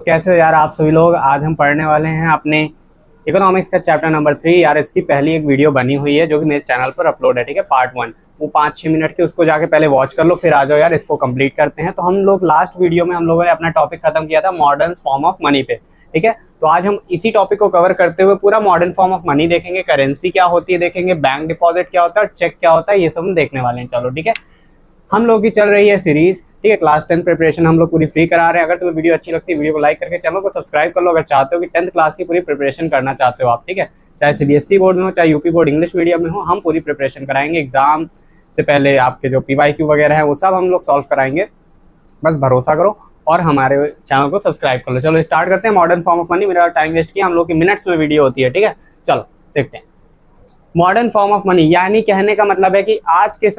कैसे हो यार आप सभी लोग। आज हम पढ़ने वाले हैं अपने इकोनॉमिक्स का चैप्टर नंबर 3। यार इसकी पहली एक वीडियो बनी हुई है जो कि मेरे चैनल पर अपलोड है, ठीक है, पार्ट 1। वो 5-6 मिनट की, उसको जाके पहले वॉच कर लो, फिर आ जाओ यार इसको कंप्लीट करते हैं। तो हम लोग लास्ट वीडियो में हम लोगों ने अपना टॉपिक खत्म किया था मॉडर्न फॉर्म ऑफ मनी पे, ठीक है। तो आज हम इसी टॉपिक को कवर करते हुए पूरा मॉडर्न फॉर्म ऑफ मनी देखेंगे, करेंसी क्या होती है देखेंगे, बैंक डिपॉजिट क्या होता है और चेक क्या होता है, ये सब हम देखने वाले हैं। चलो ठीक है, हम लोग की चल रही है सीरीज, ठीक है। क्लास 10 प्रिपरेशन हम लोग पूरी फ्री करा रहे हैं। अगर तुम्हें वीडियो अच्छी लगती है वीडियो को लाइक करके चैनल को सब्सक्राइब कर लो अगर चाहते हो कि 10th क्लास की पूरी प्रिपरेशन करना चाहते हो आप, ठीक है। चाहे सीबीएसई बोर्ड में हो, चाहे यूपी बोर्ड इंग्लिश मीडियम में हो, हम पूरी प्रिपरेशन कराएंगे। एग्जाम से पहले आपके जो PYQ वगैरह है वो सब हम लोग सॉल्व कराएंगे, बस भरोसा करो और हमारे चैनल को सब्सक्राइब कर लो। चलो स्टार्ट करते हैं मॉडर्न फॉर्म ऑफ मनी। मेरा टाइम वेस्ट किया, हम लोग की मिनट्स में वीडियो होती है, ठीक है। चलो देखते हैं मॉडर्न फॉर्म ऑफ मनी। यानी कहने का मतलब है कि आज के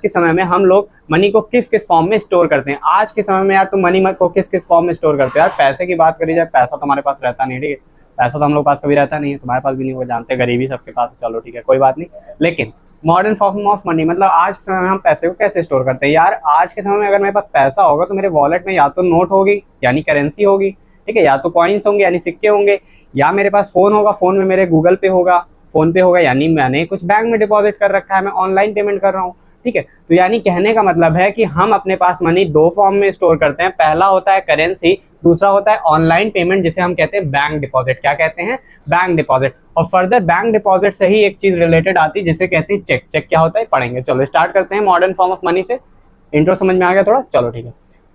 समय में हम लोग मनी को किस किस फॉर्म में स्टोर करते हैं। आज के समय में यार तुम मनी को किस किस फॉर्म में स्टोर करते हो। यार पैसे की बात करी जाए, पैसा तो हमारे पास रहता नहीं, ठीक है। पैसा तो हम लोग पास कभी रहता नहीं है, तुम्हारे पास भी नहीं, वो जानते हैं, गरीबी सबके पास है, चलो ठीक है कोई बात नहीं। लेकिन मॉडर्न फॉर्म ऑफ मनी मतलब आज के समय में हम पैसे को कैसे स्टोर करते हैं। यार आज के समय में अगर मेरे पास पैसा होगा तो मेरे वॉलेट में या तो नोट होगी यानी करेंसी होगी, ठीक है, या तो कॉइन्स होंगे यानी सिक्के होंगे, या मेरे पास फोन होगा, फोन में मेरे गूगल पे होगा, फोन पे होगा यानी मैंने कुछ बैंक में डिपॉजिट कर रखा है, मैं ऑनलाइन पेमेंट कर रहा हूँ, ठीक है। तो यानी कहने का मतलब है कि हम अपने पास मनी दो फॉर्म में स्टोर करते हैं। पहला होता है करेंसी, दूसरा होता है ऑनलाइन पेमेंट जिसे हम कहते हैं बैंक डिपॉजिट। क्या कहते हैं? Bank deposit. और फर्दर बैंक डिपॉजिट से ही एक चीज रिलेटेड आती है जिसे कहते हैं चेक। चेक क्या होता है पढ़ेंगे। चलो स्टार्ट करते हैं मॉडर्न फॉर्म ऑफ मनी से। इंट्रो समझ में आ गया थोड़ा? चलो ठीक है।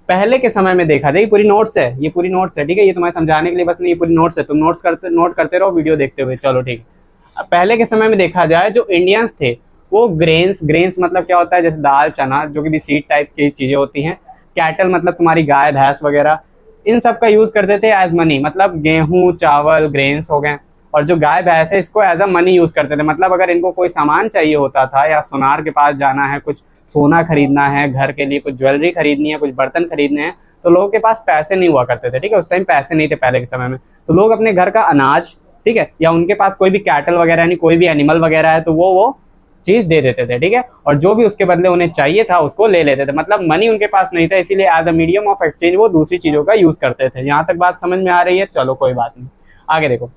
पहले के समय में देखा जाए, पूरी नोट्स है, ये पूरी नोट्स है, ठीक है। ये तुम्हें समझाने के लिए बस नहीं, ये पूरी नोट्स है, तुम नोट करते रहो वीडियो देखते हुए। चलो ठीक है। पहले के समय में देखा जाए जो इंडियंस थे वो ग्रेन्स मतलब क्या होता है, जैसे दाल चना जो कि भी सीड टाइप की चीजें होती हैं। कैटल मतलब तुम्हारी गाय भैंस वगैरह, इन सब का यूज करते थे एज मनी। मतलब गेहूं चावल ग्रेन्स हो गए, और जो गाय भैंस है इसको एज अ मनी यूज करते थे। मतलब अगर इनको कोई सामान चाहिए होता था या सुनार के पास जाना है, कुछ सोना खरीदना है घर के लिए, कुछ ज्वेलरी खरीदनी है, कुछ बर्तन खरीदने हैं, तो लोगों के पास पैसे नहीं हुआ करते थे, ठीक है। उस टाइम पैसे नहीं थे पहले के समय में, तो लोग अपने घर का अनाज, ठीक है, या उनके पास कोई भी कैटल वगैरह यानी कोई भी एनिमल वगैरह है तो वो चीज दे देते थे, ठीक है। और जो भी उसके बदले उन्हें चाहिए था उसको ले लेते थे। मतलब मनी उनके पास नहीं था, इसीलिए as a medium of exchange वो दूसरी चीजों का यूज करते थे। यहाँ तक बात समझ में आ रही है? चलो कोई बात नहीं, आगे देखो।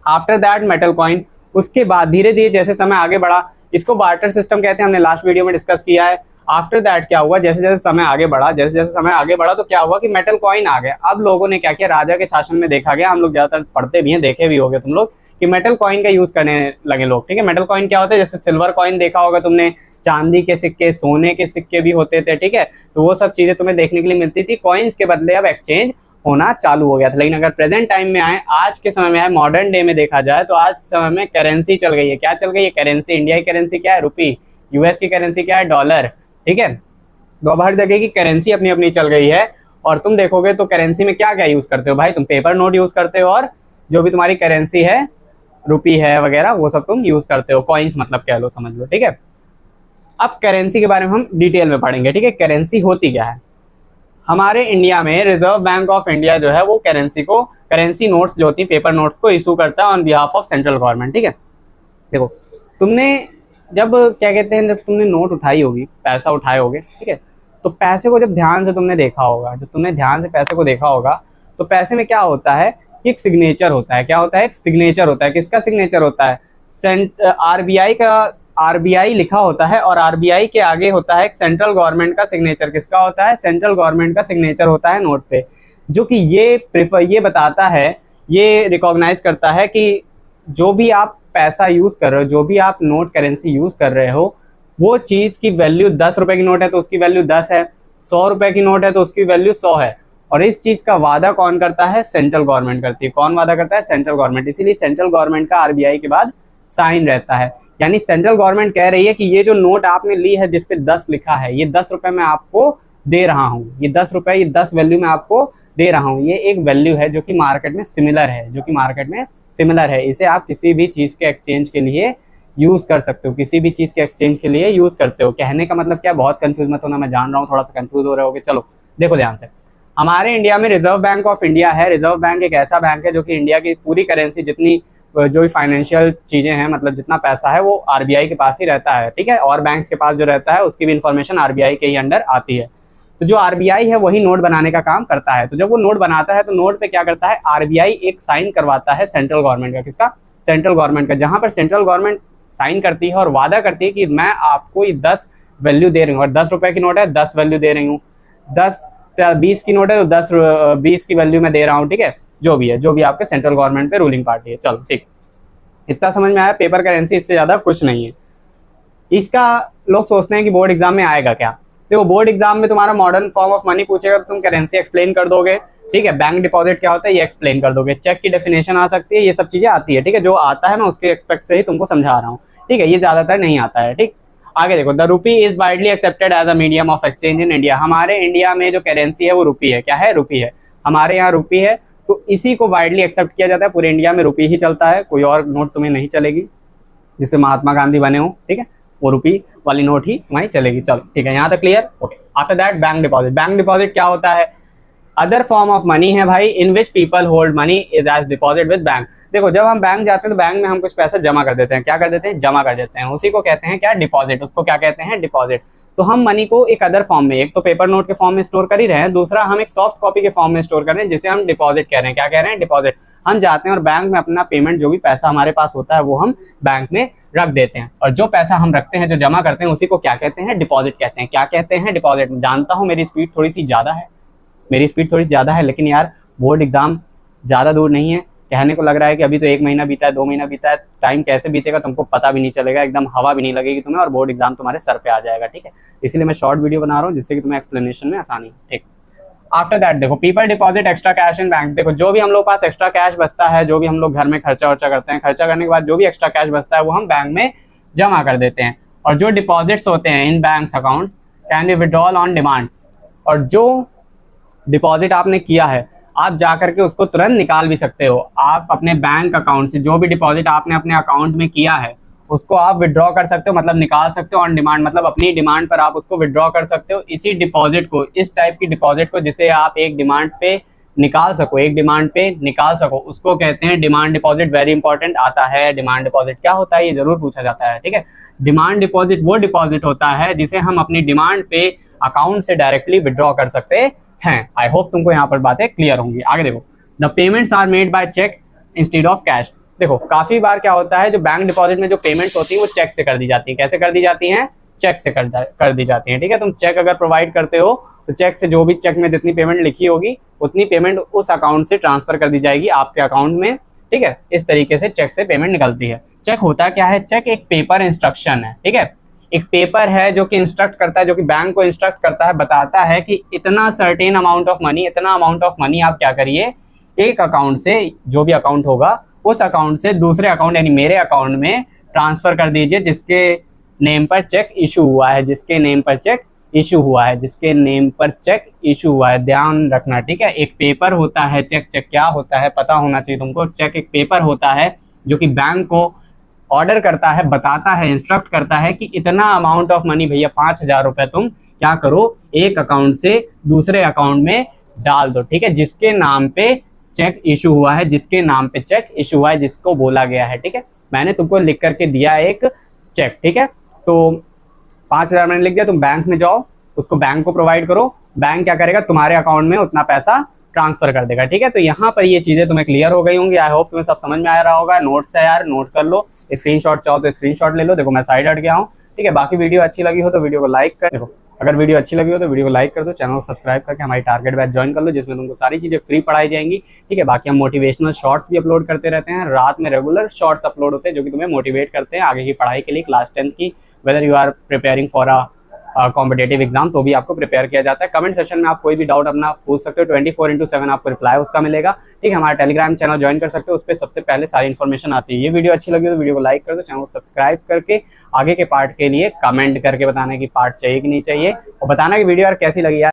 आफ्टर दैट मेटल कॉइन, उसके बाद धीरे धीरे जैसे समय आगे बढ़ा, इसको बार्टर सिस्टम कहते हैं, हमने लास्ट वीडियो में डिस्कस किया है। आफ्टर दैट क्या हुआ, जैसे जैसे समय आगे बढ़ा तो क्या हुआ कि मेटल कॉइन आ गया। अब लोगों ने क्या किया, राजा के शासन में देखा गया, हम लोग ज्यादातर पढ़ते भी हैं, देखे भी होंगे तुम लोग, कि मेटल कॉइन का यूज करने लगे लोग, ठीक है। मेटल कॉइन क्या होता है, जैसे सिल्वर कॉइन देखा होगा तुमने, चांदी के सिक्के, सोने के सिक्के भी होते थे, ठीक है। तो वो सब चीजें तुम्हें देखने के लिए मिलती थी। कॉइन्स के बदले अब एक्सचेंज होना चालू हो गया था। लेकिन अगर प्रेजेंट टाइम में आए, आज के समय में आए, मॉडर्न डे में देखा जाए तो आज के समय में करेंसी चल गई है। क्या चल गई है? करेंसी। इंडिया की करेंसी क्या है? रुपी। यूएस की करेंसी क्या है? डॉलर, ठीक है। तो अब हर जगह की करेंसी अपनी अपनी चल गई है। और तुम देखोगे तो करेंसी में क्या क्या यूज करते हो भाई, तुम पेपर नोट यूज करते हो, और जो भी तुम्हारी करेंसी है, रुपी है वगैरह, वो सब तुम यूज करते हो। कॉइन्स मतलब कह लो, समझ लो, ठीक है। अब करेंसी के बारे में हम डिटेल में पढ़ेंगे, ठीक है। करेंसी होती क्या है? हमारे इंडिया में रिजर्व बैंक ऑफ इंडिया जो है वो करेंसी नोट्स जो होती है, पेपर नोट्स को इशू करता है on behalf of central government, ठीक है। देखो तुमने जब क्या कहते हैं, जब तुमने नोट उठाई होगी, पैसा उठाए होगे, ठीक है, तो पैसे को जब ध्यान से तुमने देखा होगा, जब तुमने ध्यान से पैसे को देखा होगा तो पैसे में क्या होता है कि एक सिग्नेचर होता है। क्या होता है? एक सिग्नेचर होता है। किसका सिग्नेचर होता है? आरबीआई का। आरबीआई लिखा होता है, और आरबीआई के आगे होता है एक सेंट्रल गवर्नमेंट का सिग्नेचर। किसका होता है? सेंट्रल गवर्नमेंट का सिग्नेचर होता है नोट पे, जो कि ये बताता है, ये रिकॉग्नाइज करता है कि जो भी आप पैसा यूज कर रहे हो, जो भी आप नोट करेंसी यूज कर रहे हो, वो चीज की वैल्यू 10 रुपए की नोट है तो उसकी वैल्यू 10 है, 100 रुपए की नोट है तो उसकी वैल्यू 100 है। और इस चीज का वादा कौन करता है? सेंट्रल गवर्नमेंट करती है। कौन वादा करता है? Central government. इसीलिए सेंट्रल गवर्नमेंट का आरबीआई के बाद साइन रहता है। यानी सेंट्रल गवर्नमेंट कह रही है कि ये जो नोट आपने ली है जिसपे 10 लिखा है, ये 10 रुपए मैं आपको दे रहा हूँ, ये 10 रुपए, ये 10 वैल्यू मैं आपको दे रहा हूँ। ये एक वैल्यू है जो कि मार्केट में सिमिलर है, इसे आप किसी भी चीज के एक्सचेंज के लिए यूज कर सकते हो, किसी भी चीज के एक्सचेंज के लिए यूज करते हो। कहने का मतलब क्या, बहुत कंफ्यूज मत होना, मैं जान रहा हूँ थोड़ा सा कंफ्यूज हो रहे होगे। चलो देखो ध्यान से। हमारे इंडिया में रिजर्व बैंक ऑफ इंडिया है। रिजर्व बैंक एक ऐसा बैंक है जो कि इंडिया की पूरी करेंसी, जितनी जो भी फाइनेंशियल चीजें हैं, मतलब जितना पैसा है वो आरबीआई के पास ही रहता है, ठीक है। और बैंक्स के पास जो रहता है उसकी भी इंफॉर्मेशन आरबीआई के ही अंडर आती है। तो जो आरबीआई है वही नोट बनाने का काम करता है। तो जब वो नोट बनाता है तो नोट पे क्या करता है, आरबीआई एक साइन करवाता है सेंट्रल गवर्नमेंट का। किसका? सेंट्रल गवर्नमेंट का। जहां पर सेंट्रल गवर्नमेंट साइन करती है और वादा करती है कि मैं आपको ये 10 वैल्यू दे रही हूँ, और 10 रुपए की नोट है 10 वैल्यू दे रही हूँ, 20 की नोट है तो 20 की वैल्यू मैं दे रहा हूँ, ठीक है, जो भी है, जो भी आपके सेंट्रल गवर्नमेंट पे रूलिंग पार्टी है। चलो ठीक, इतना समझ में आया। पेपर करेंसी, इससे ज्यादा कुछ नहीं है इसका। लोग सोचते हैं कि बोर्ड एग्जाम में आएगा क्या। देखो बोर्ड एग्जाम में तुम्हारा मॉडर्न फॉर्म ऑफ मनी पूछेगा तो तुम करेंसी एक्सप्लेन कर दोगे, ठीक है, बैंक डिपॉजिट क्या होता है ये एक्सप्लेन कर दोगे, चेक की डेफिनेशन आ सकती है, ये सब चीजें आती है, ठीक है, जो आता है मैं उसके एक्सपेक्ट से ही तुमको समझा रहा हूँ, ठीक है, ये ज्यादातर नहीं आता है। ठीक, आगे देखो, the rupee is widely accepted as a medium of exchange in India. हमारे इंडिया में जो करेंसी है वो रूपी है। क्या है? रूपी है। हमारे यहाँ रूपी है, तो इसी को वाइडली एक्सेप्ट किया जाता है। पूरे इंडिया में रूपी ही चलता है, कोई और नोट तुम्हें नहीं चलेगी जिससे महात्मा गांधी बने हो, ठीक है, वो रूपी वाली नोट ही वहीं चलेगी। चलो ठीक है, यहाँ तक clear. Okay, after that bank deposit. Bank deposit क्या होता है? अदर फॉर्म ऑफ मनी है भाई, in which people hold money is as deposit with bank. देखो जब हम बैंक जाते हैं तो बैंक में हम कुछ पैसा जमा कर देते हैं। क्या कर देते हैं? जमा कर देते हैं। उसी को कहते हैं क्या? डिपॉजिट। उसको क्या कहते हैं? डिपॉजिट। तो हम मनी को एक अदर फॉर्म में, एक तो पेपर नोट के फॉर्म में स्टोर कर ही रहे हैं, दूसरा हम एक सॉफ्ट कॉपी के फॉर्म में स्टोर कर रहे हैं, जिसे हम डिपॉजिट कह रहे हैं। क्या कह रहे हैं? डिपॉजिट। हम जाते हैं और बैंक में अपना पेमेंट, जो भी पैसा हमारे पास होता है वो हम बैंक में रख देते हैं, और जो पैसा हम रखते हैं, जो जमा करते हैं, उसी को क्या कहते हैं? डिपॉजिट कहते हैं। क्या कहते हैं? डिपॉजिट। जानता हूँ मेरी स्पीड थोड़ी सी ज़्यादा है, लेकिन यार बोर्ड एग्जाम ज़्यादा दूर नहीं है। कहने को लग रहा है कि अभी तो 1 महीना बीता है, 2 महीना बीता है, टाइम कैसे बीतेगा तुमको पता भी नहीं चलेगा, एकदम हवा भी नहीं लगेगी तुम्हें, और बोर्ड एग्जाम तुम्हारे सर पे आ जाएगा, ठीक है। इसलिए मैं शॉर्ट वीडियो बना रहा हूँ जिससे कि तुम्हें एक्सप्लेनेशन में आसानी हो, ठीक। आफ्टर दैट देखो, people deposit extra cash in bank. देखो जो भी हम लोग पास एक्स्ट्रा कैश बचता है, जो भी हम लोग घर में खर्चा वर्चा करते हैं, खर्चा करने के बाद जो भी एक्स्ट्रा कैश बचता है वो हम बैंक में जमा कर देते हैं। और जो डिपॉजिट्स होते हैं in bank accounts can be withdrawal on demand. और जो डिपॉजिट आपने किया है आप जा करके उसको तुरंत निकाल भी सकते हो। आप अपने बैंक अकाउंट से जो भी डिपॉजिट आपने अपने अकाउंट में किया है उसको आप विड्रॉ कर सकते हो, मतलब निकाल सकते हो ऑन डिमांड, मतलब अपनी डिमांड पर आप उसको विड्रॉ कर सकते हो। इसी डिपॉजिट को, इस टाइप की डिपॉजिट को जिसे आप एक डिमांड पे निकाल सको, उसको कहते हैं डिमांड डिपॉजिट। वेरी इंपॉर्टेंट आता है डिमांड डिपॉजिट क्या होता है, ये जरूर पूछा जाता है, ठीक है। डिमांड डिपॉजिट वो डिपॉजिट होता है जिसे हम अपनी डिमांड पे अकाउंट से डायरेक्टली विड्रॉ कर सकते हैं। आई होप तुमको यहाँ पर बातें क्लियर होंगी। आगे देखो, the payments are made by cheque instead of cash. देखो काफी बार क्या होता है, जो बैंक डिपॉजिट में जो पेमेंट्स होती है वो चेक से कर दी जाती है। कैसे कर दी जाती हैं? चेक से कर दी जाती है, ठीक है। तुम चेक अगर प्रोवाइड करते हो तो चेक से जो भी चेक में जितनी पेमेंट लिखी होगी उतनी पेमेंट उस अकाउंट से ट्रांसफर कर दी जाएगी आपके अकाउंट में, ठीक है। इस तरीके से चेक से पेमेंट निकलती है। चेक होता क्या है? चेक एक पेपर इंस्ट्रक्शन है, ठीक है, एक पेपर है जो कि इंस्ट्रक्ट करता है, जो कि बैंक को इंस्ट्रक्ट करता है, बताता है कि इतना सर्टेन अमाउंट ऑफ मनी आप क्या करिए, एक अकाउंट से, जो भी अकाउंट होगा उस अकाउंट से दूसरे अकाउंट यानी मेरे अकाउंट में ट्रांसफर कर दीजिए जिसके नेम पर चेक इशू हुआ है, ध्यान रखना, ठीक है। एक पेपर होता है चेक क्या होता है पता होना चाहिए तुमको। चेक एक पेपर होता है जो कि बैंक को ऑर्डर करता है, बताता है, इंस्ट्रक्ट करता है कि इतना अमाउंट ऑफ मनी भैया 5,000 रुपए तुम क्या करो, एक अकाउंट से दूसरे अकाउंट में डाल दो, ठीक है, जिसके नाम पे चेक इशू हुआ है, जिसको बोला गया है, ठीक है। मैंने तुमको लिख करके दिया एक चेक, ठीक है, तो 5,000 मैंने लिख दिया, तुम बैंक में जाओ, उसको बैंक को प्रोवाइड करो, बैंक क्या करेगा, तुम्हारे अकाउंट में उतना पैसा ट्रांसफर कर देगा, ठीक है। तो यहाँ पर ये चीजें तुम्हें क्लियर हो गई होंगी। आई होप तुम्हें सब समझ में आ रहा होगा। नोट्स है यार, नोट कर लो, स्क्रीनशॉट चाहो तो स्क्रीनशॉट ले लो। देखो मैं साइड हट गया हूँ, ठीक है। बाकी वीडियो अच्छी लगी हो तो वीडियो को लाइक कर, देखो अगर वीडियो अच्छी लगी हो तो वीडियो को लाइक कर दो, चैनल को सब्सक्राइब करके हमारी टारगेट बैच ज्वाइन कर लो, जिसमें तुमको सारी चीजें फ्री पढ़ाई जाएंगी, ठीक है। बाकी हम मोटिवेशनल शॉर्ट्स भी अपलोड करते रहते हैं, रात में रेगुलर शॉर्ट्स अपलोड होते हैं जो कि तुम्हें मोटिवेट करते हैं आगे की पढ़ाई के लिए। क्लास 10 की whether you are preparing for a competitive exam तो भी आपको प्रिपेयर किया जाता है। कमेंट सेक्शन में आप कोई भी डाउट अपना पूछ सकते हो, 24/7 आपको रिप्लाई उसका मिलेगा, ठीक है। हमारा टेलीग्राम चैनल ज्वाइन कर सकते हो, उस पर सबसे पहले सारी इन्फॉर्मेशन आती है। ये वीडियो अच्छी लगी तो वीडियो को लाइक कर दो, चैनल को सब्सक्राइब करके आगे के पार्ट के लिए कमेंट करके बताना कि पार्ट चाहिए कि नहीं चाहिए, और बताना कि वीडियो यार कैसी लगी यार।